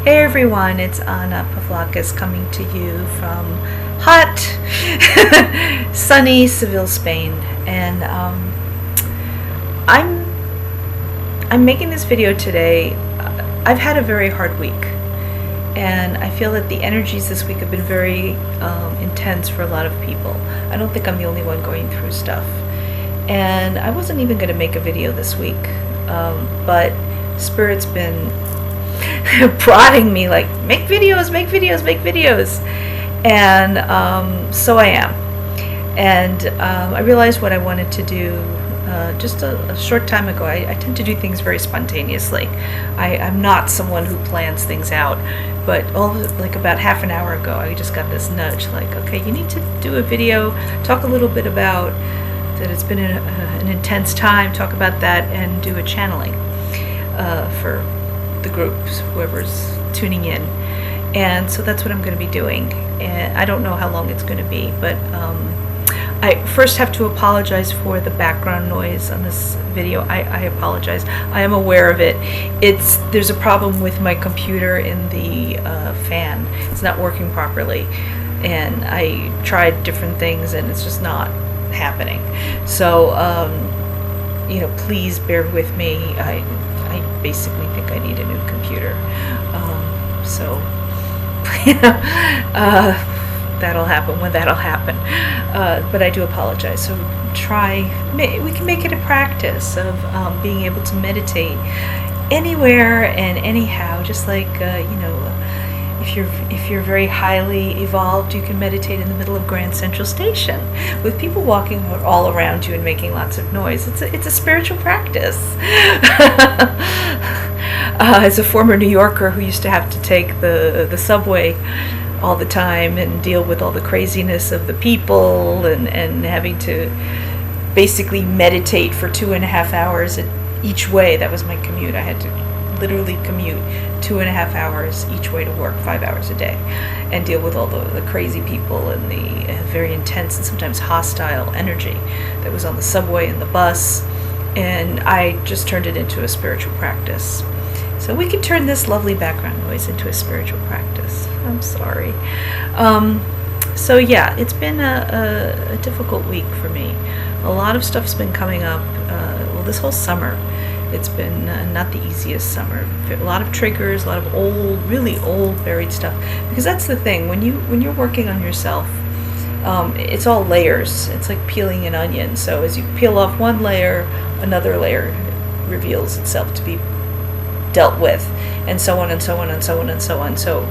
Hey everyone, it's Anna Pavlakis coming to you from hot, sunny Seville, Spain, and I'm making this video today. I've had a very hard week, and I feel that the energies this week have been very intense for a lot of people. I don't think I'm the only one going through stuff, and I wasn't even going to make a video this week, but Spirit's been prodding me like, make videos, and so I am. And I realized what I wanted to do just a short time ago. I tend to do things very spontaneously. I'm not someone who plans things out, but like about half an hour ago I just got this nudge like, okay, you need to do a video, talk a little bit about that it's been an intense time, talk about that, and do a channeling for the groups, whoever's tuning in. And so that's what I'm going to be doing, and I don't know how long it's going to be, but I first have to apologize for the background noise on this video. I apologize. I am aware of it. There's a problem with my computer in the fan. It's not working properly, and I tried different things and it's just not happening. So please bear with me. I basically think I need a new computer. That'll happen when that'll happen. But I do apologize. So we can make it a practice of being able to meditate anywhere and anyhow. Just like if you're very highly evolved, you can meditate in the middle of Grand Central Station with people walking all around you and making lots of noise. It's a spiritual practice. As a former New Yorker who used to have to take the subway all the time and deal with all the craziness of the people and having to basically meditate for 2.5 hours each way. That was my commute. I had to literally commute 2.5 hours each way to work, 5 hours a day, and deal with all the crazy people and the very intense and sometimes hostile energy that was on the subway and the bus. And I just turned it into a spiritual practice. So we can turn this lovely background noise into a spiritual practice. I'm sorry. So yeah, it's been a difficult week for me. A lot of stuff's been coming up. This whole summer, it's been not the easiest summer. A lot of triggers, a lot of old, really old, buried stuff. Because that's the thing, when you're working on yourself, it's all layers. It's like peeling an onion. So as you peel off one layer, another layer reveals itself to be dealt with, and so on and so on and so on and so on. So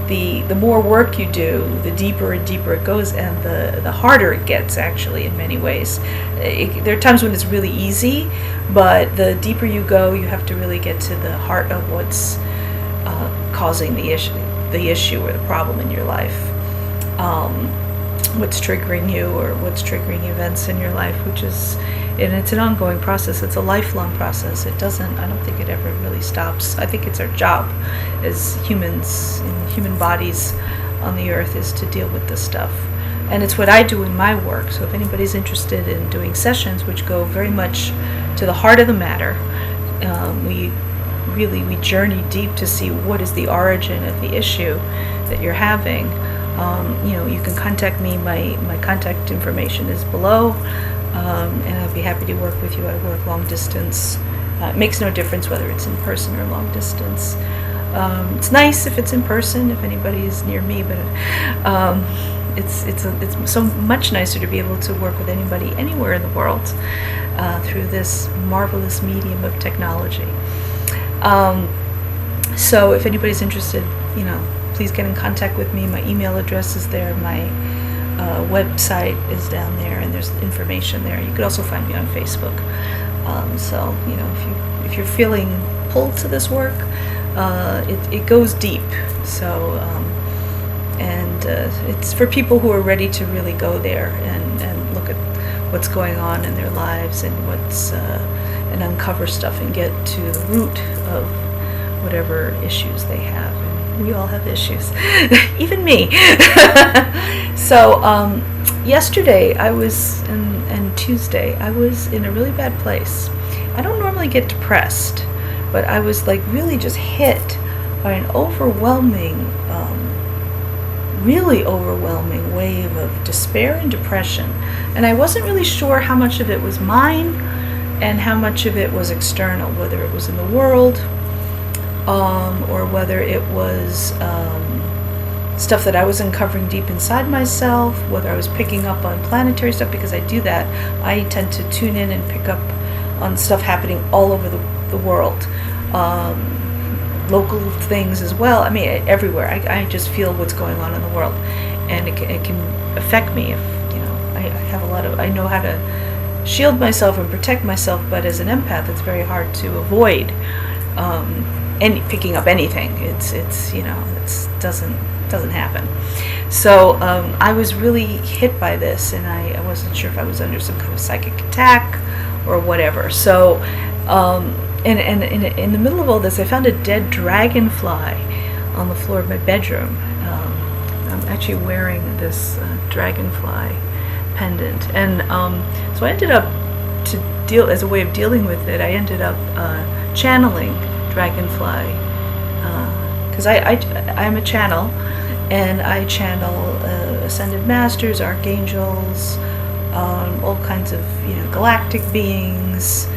the more work you do, the deeper and deeper it goes, and the harder it gets, actually, in many ways. There are times when it's really easy, but the deeper you go, you have to really get to the heart of what's causing the issue or the problem in your life. What's triggering you, or what's triggering events in your life, and it's an ongoing process. It's a lifelong process. I don't think it ever really stops. I think it's our job as humans, in human bodies on the earth, is to deal with this stuff. And it's what I do in my work. So if anybody's interested in doing sessions which go very much to the heart of the matter, we journey deep to see what is the origin of the issue that you're having. You can contact me. My contact information is below, and I'd be happy to work with you. I work long distance. It makes no difference whether it's in person or long distance. It's nice if it's in person, if anybody is near me, but it's so much nicer to be able to work with anybody anywhere in the world through this marvelous medium of technology. So if anybody's interested, please get in contact with me. My email address is there. My website is down there, and there's information there. You could also find me on Facebook. So if you're feeling pulled to this work, it goes deep. So it's for people who are ready to really go there and look at what's going on in their lives and and uncover stuff and get to the root of whatever issues they have. And we all have issues, even me. So yesterday and Tuesday I was in a really bad place. I don't normally get depressed, but I was like really just hit by an overwhelming, really overwhelming wave of despair and depression. And I wasn't really sure how much of it was mine and how much of it was external, whether it was in the world, or whether it was stuff that I was uncovering deep inside myself, whether I was picking up on planetary stuff, because I do that. I tend to tune in and pick up on stuff happening all over the world. Local things as well. I mean, everywhere. I just feel what's going on in the world, and it can affect me if, I have a lot of, I know how to shield myself and protect myself, but as an empath, it's very hard to avoid picking up anything. It doesn't happen. So I was really hit by this, and I wasn't sure if I was under some kind of psychic attack or whatever. So and in the middle of all this, I found a dead dragonfly on the floor of my bedroom. I'm actually wearing this dragonfly pendant, and so I ended up as a way of dealing with it, I ended up channeling dragonfly, because I'm a channel, and I channel ascended masters, archangels, all kinds of galactic beings,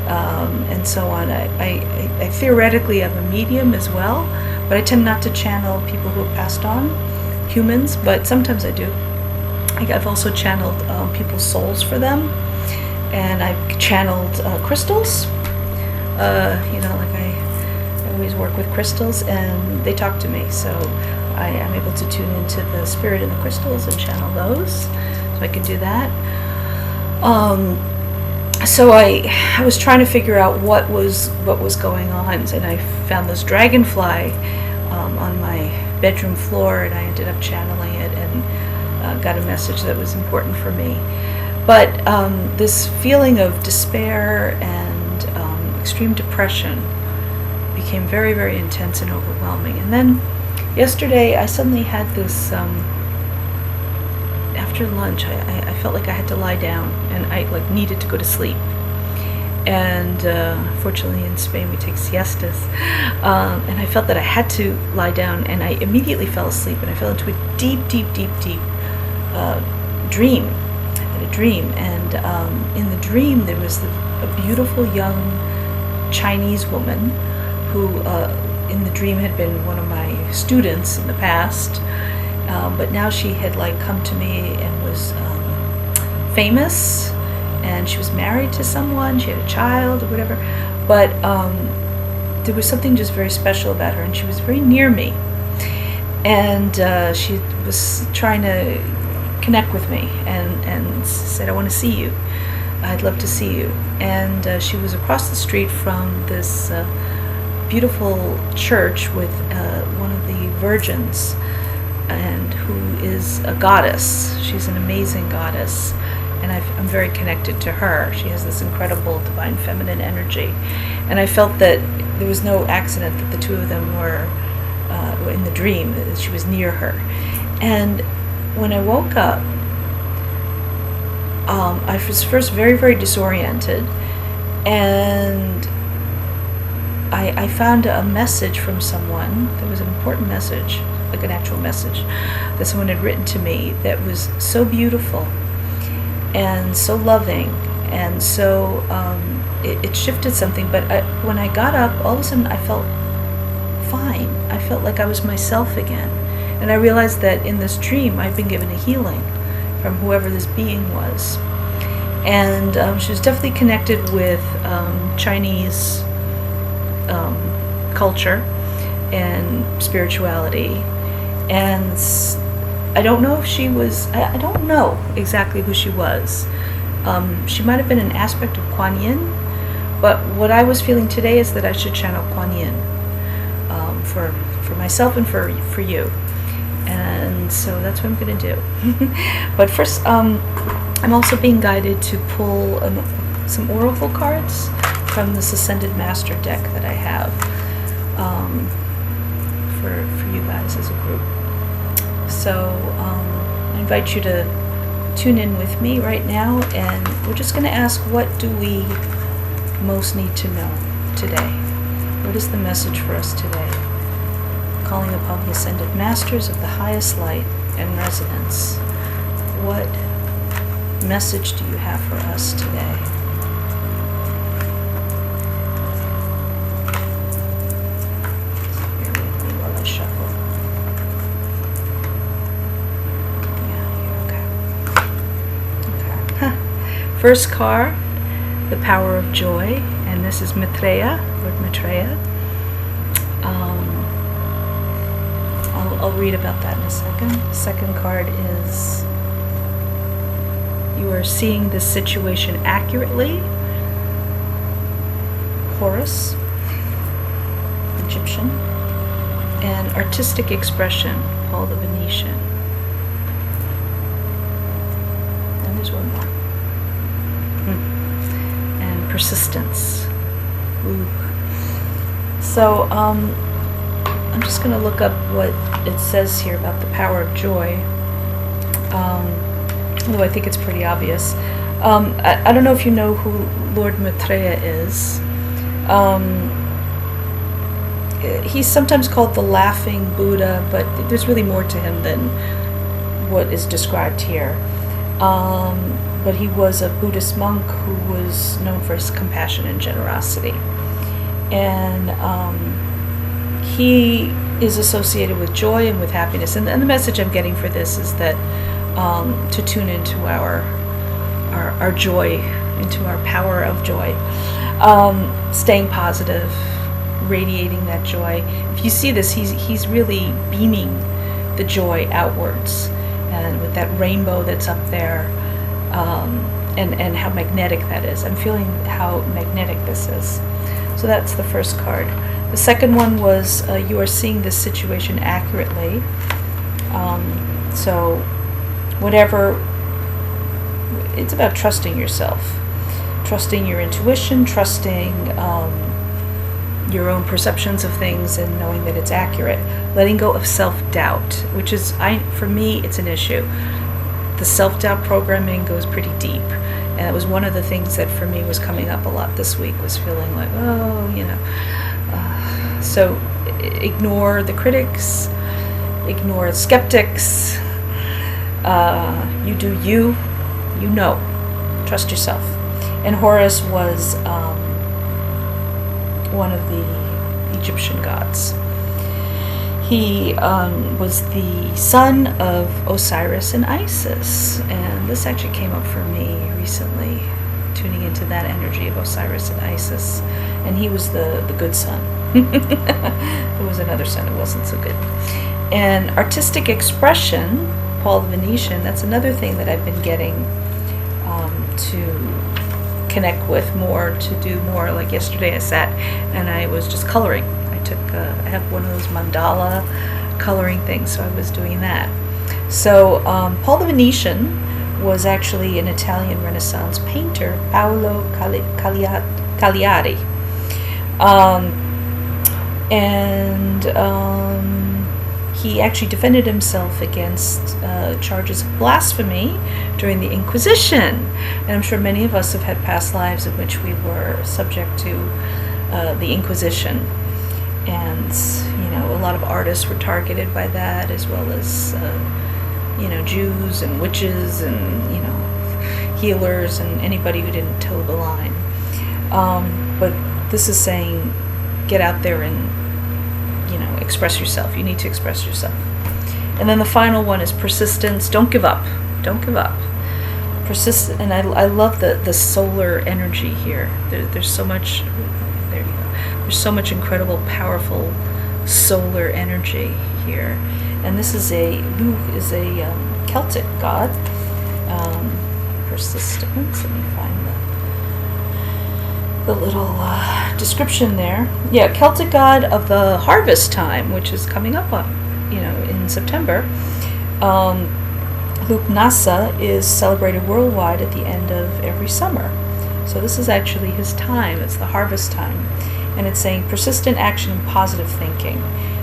and so on. I theoretically am a medium as well, but I tend not to channel people who have passed on, humans, but sometimes I do. I've also channeled people's souls for them, and I've channeled crystals. Like I always work with crystals, and they talk to me, so I am able to tune into the spirit in the crystals and channel those, so I can do that. So I was trying to figure out what was going on, and I found this dragonfly on my bedroom floor, and I ended up channeling it and got a message that was important for me. But this feeling of despair and extreme depression became very, very intense and overwhelming. And then yesterday I suddenly had this, after lunch I felt like I had to lie down, and I needed to go to sleep. And fortunately in Spain we take siestas, and I felt that I had to lie down, and I immediately fell asleep, and I fell into a deep dream. I had a dream, and in the dream there was a beautiful young Chinese woman who in the dream had been one of my students in the past, but now she had come to me and was famous, and she was married to someone, she had a child or whatever, but there was something just very special about her, and she was very near me, and she was trying to connect with me, and said, "I want to see you. I'd love to see you." And she was across the street from this beautiful church with one of the virgins, and who is a goddess. She's an amazing goddess, and I'm very connected to her. She has this incredible divine feminine energy, and I felt that there was no accident that the two of them were in the dream, that she was near her. And when I woke up, I was first very, very disoriented, and I found a message from someone. There was an important message, like an actual message that someone had written to me, that was so beautiful and so loving, and so it shifted something. But when I got up, all of a sudden I felt fine. I felt like I was myself again, and I realized that in this dream I'd been given a healing from whoever this being was. And she was definitely connected with Chinese culture and spirituality. And I don't know if she was, I don't know exactly who she was. She might have been an aspect of Quan Yin, but what I was feeling today is that I should channel Quan Yin for myself and for you. And so that's what I'm going to do. But first, I'm also being guided to pull some oracle cards from this Ascended Master deck that I have for you guys as a group. So I invite you to tune in with me right now, and we're just going to ask, what do we most need to know today? What is the message for us today? calling upon the ascended masters of the highest light and resonance. What message do you have for us today? Bear with me while I shuffle. Yeah, okay. First card, the power of joy, and this is Maitreya, Lord Maitreya. I'll read about that in a second. Second card is, you are seeing this situation accurately. Horus, Egyptian. And artistic expression, Paul the Venetian. And there's one more. And persistence. Ooh. So, I'm just going to look up what it says here about the power of joy. Although I think it's pretty obvious. I don't know if you know who Lord Maitreya is. He's sometimes called the Laughing Buddha, but there's really more to him than what is described here. But he was a Buddhist monk who was known for his compassion and generosity. And he is associated with joy and with happiness. And the message I'm getting for this is that to tune into our joy, into our power of joy. Staying positive, radiating that joy. If you see this, he's really beaming the joy outwards, and with that rainbow that's up there, and how magnetic that is. I'm feeling how magnetic this is. So that's the first card. The second one was, you are seeing this situation accurately. So whatever, it's about trusting yourself, trusting your intuition, trusting your own perceptions of things, and knowing that it's accurate. Letting go of self-doubt, which is, for me, it's an issue. The self-doubt programming goes pretty deep. And it was one of the things that for me was coming up a lot this week, was feeling like, so ignore the critics, ignore skeptics. You do you, trust yourself. And Horus was one of the Egyptian gods. He was the son of Osiris and Isis, and this actually came up for me recently, tuning into that energy of Osiris and Isis, and he was the good son. There was another son who wasn't so good. And artistic expression, Paul the Venetian, that's another thing that I've been getting to connect with more, to do more. Like yesterday I sat and I was just coloring. I have one of those mandala coloring things, so I was doing that. So Paul the Venetian was actually an Italian Renaissance painter, Paolo Cagliari. He actually defended himself against charges of blasphemy during the Inquisition. And I'm sure many of us have had past lives in which we were subject to the Inquisition. And, a lot of artists were targeted by that, as well as, Jews and witches and, healers and anybody who didn't toe the line. But this is saying, get out there and, express yourself. You need to express yourself. And then the final one is persistence. Don't give up. Don't give up. Persist. And I love the solar energy here. There's so much. There you go. There's so much incredible, powerful solar energy here. And this is a Celtic god. Persistence. Let me find the little description there. Yeah, Celtic god of the harvest time, which is coming up on, in September. Nasa is celebrated worldwide at the end of every summer. So this is actually his time. It's the harvest time. And it's saying persistent action and positive thinking.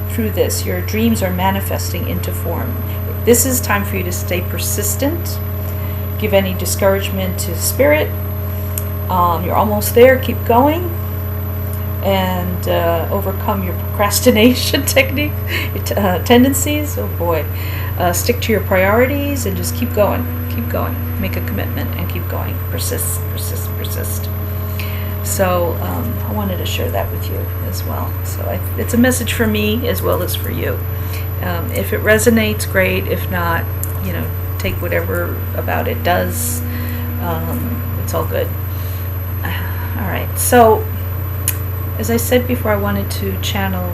Through this, your dreams are manifesting into form. This is time for you to stay persistent. Give any discouragement to spirit. You're almost there. Keep going. and overcome your procrastination tendencies. Oh boy. Stick to your priorities and just keep going. Keep going. Make a commitment and keep going. Persist, persist, persist. So I wanted to share that with you as well. So it's a message for me as well as for you. If it resonates, great. If not, take whatever about it does. It's all good. All right. So, as I said before, I wanted to channel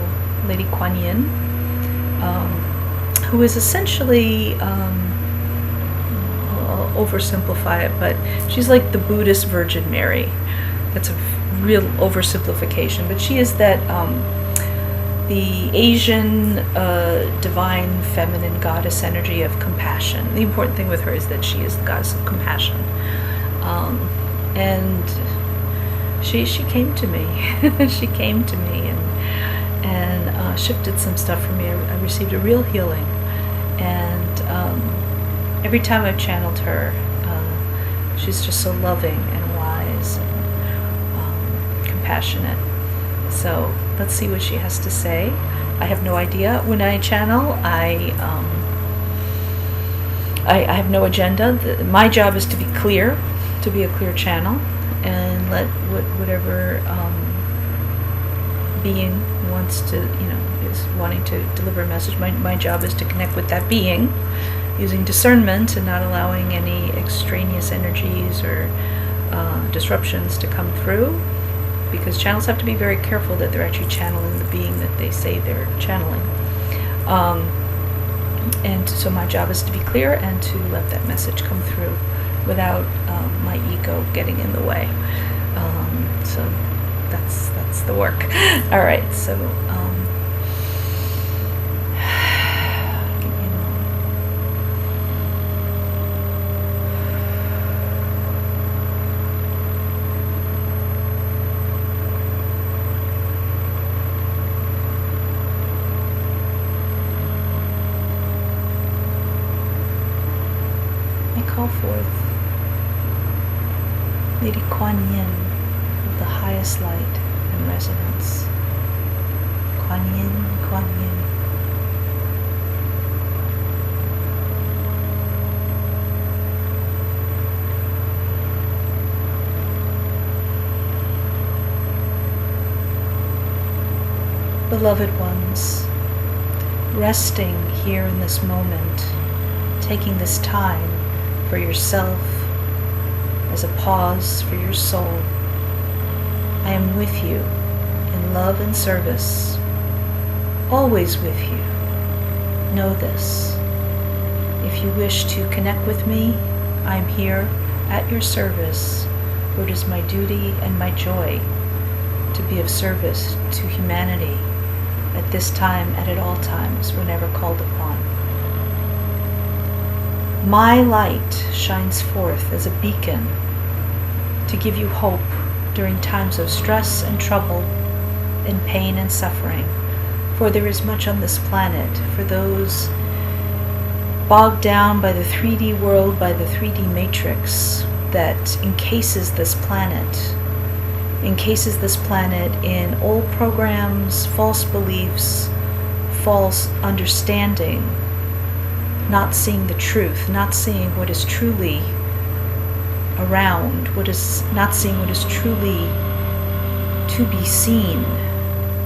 Lady Quan Yin, who is essentially, I'll oversimplify it, but she's like the Buddhist Virgin Mary. That's a real oversimplification, but she is that the Asian divine feminine goddess energy of compassion. The important thing with her is that she is the goddess of compassion, and she came to me. She came to me and shifted some stuff for me. I received a real healing, and every time I've channeled her, she's just so loving and wise and compassionate. So let's see what she has to say. I have no idea. When I channel, I have no agenda. My job is to be clear, to be a clear channel, and let whatever being wants to, is wanting to deliver a message. My job is to connect with that being using discernment and not allowing any extraneous energies or disruptions to come through, because channels have to be very careful that they're actually channeling the being that they say they're channeling. And so my job is to be clear and to let that message come through without my ego getting in the way. So that's the work. All right, so give me a moment. I call forth Lady Quan Yin of the highest light and resonance. Quan Yin, Quan Yin. Beloved ones, resting here in this moment, taking this time for yourself as a pause for your soul. I am with you in love and service, always with you. Know this. If you wish to connect with me, I am here at your service, for it is my duty and my joy to be of service to humanity at this time and at all times whenever called upon. My light shines forth as a beacon to give you hope during times of stress and trouble, in pain and suffering. For there is much on this planet for those bogged down by the 3D world, by the 3D matrix that encases this planet in old programs, false beliefs, false understanding, not seeing the truth, not seeing what is truly around, not seeing what is truly to be seen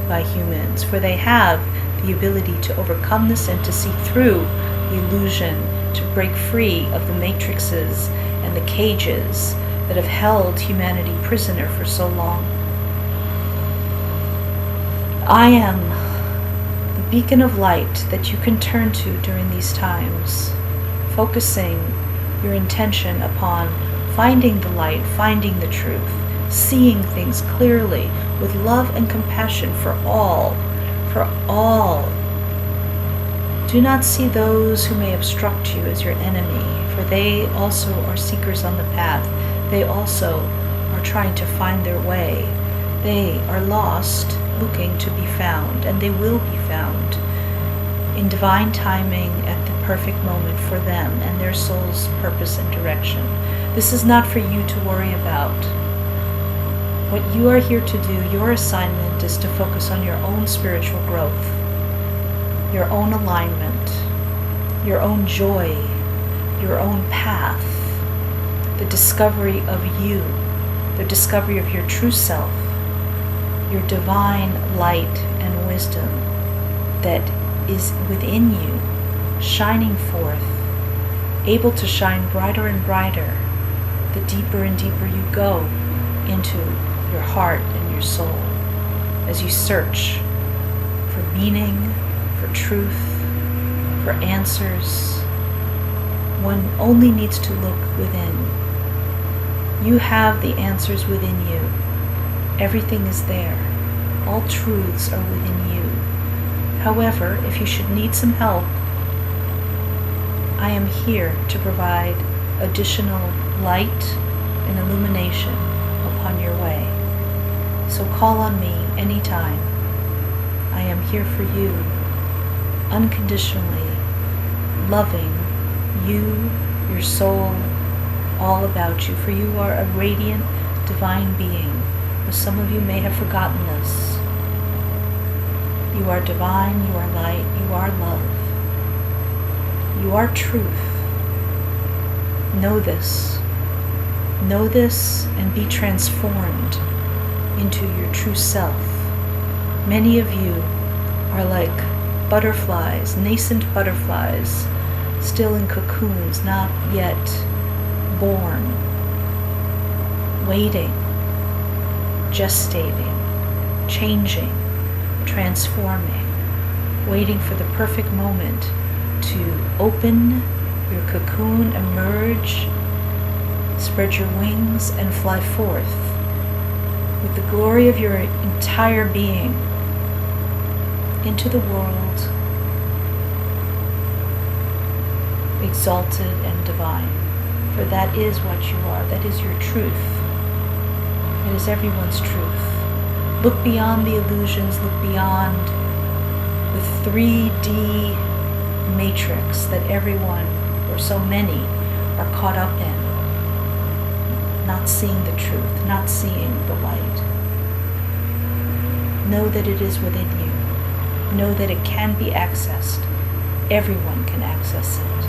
by humans, for they have the ability to overcome this and to see through the illusion, to break free of the matrices and the cages that have held humanity prisoner for so long. I am the beacon of light that you can turn to during these times, focusing your intention upon finding the light, finding the truth, seeing things clearly with love and compassion for all, for all. Do not see those who may obstruct you as your enemy, for they also are seekers on the path. They also are trying to find their way. They are lost, looking to be found, and they will be found in divine timing at the perfect moment for them and their soul's purpose and direction. This is not for you to worry about. What you are here to do, your assignment, is to focus on your own spiritual growth, your own alignment, your own joy, your own path, the discovery of you, the discovery of your true self, your divine light and wisdom that is within you, shining forth, able to shine brighter and brighter the deeper and deeper you go into your heart and your soul as you search for meaning, for truth, for answers. One only needs to look within. You have the answers within you. Everything is there. All truths are within you. However, if you should need some help, I am here to provide additional light and illumination upon your way. So call on me anytime. I am here for you, unconditionally, loving you, your soul, all about you. For you are a radiant, divine being. Though some of you may have forgotten this. You are divine, you are light, you are love. You are truth. Know this. Know this and be transformed into your true self. Many of you are like butterflies, nascent butterflies, still in cocoons, not yet born, waiting, gestating, changing, transforming, waiting for the perfect moment to open your cocoon, emerge, spread your wings, and fly forth with the glory of your entire being into the world, exalted and divine. For that is what you are. That is your truth. It is everyone's truth. Look beyond the illusions. Look beyond the 3D matrix that everyone, or so many, are caught up in. Not seeing the truth, not seeing the light. Know that it is within you. Know that it can be accessed. Everyone can access it.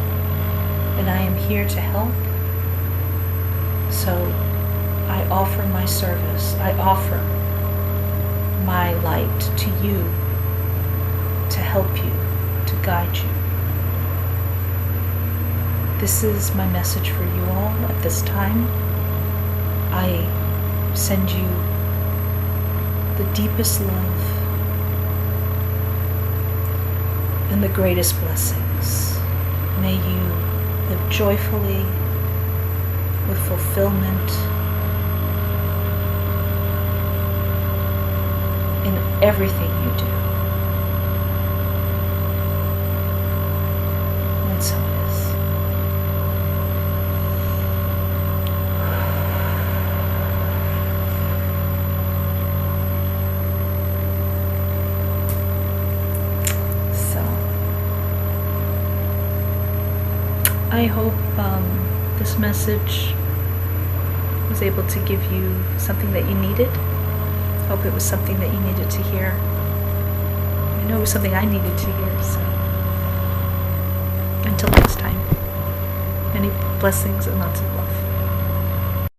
And I am here to help. So I offer my service. I offer my light to you to help you, to guide you. This is my message for you all at this time. I send you the deepest love and the greatest blessings. May you live joyfully, with fulfillment in everything you do. And so it is. I hope this message was able to give you something that you needed. I hope it was something that you needed to hear. I know it was something I needed to hear, so until next time, many blessings and lots of love.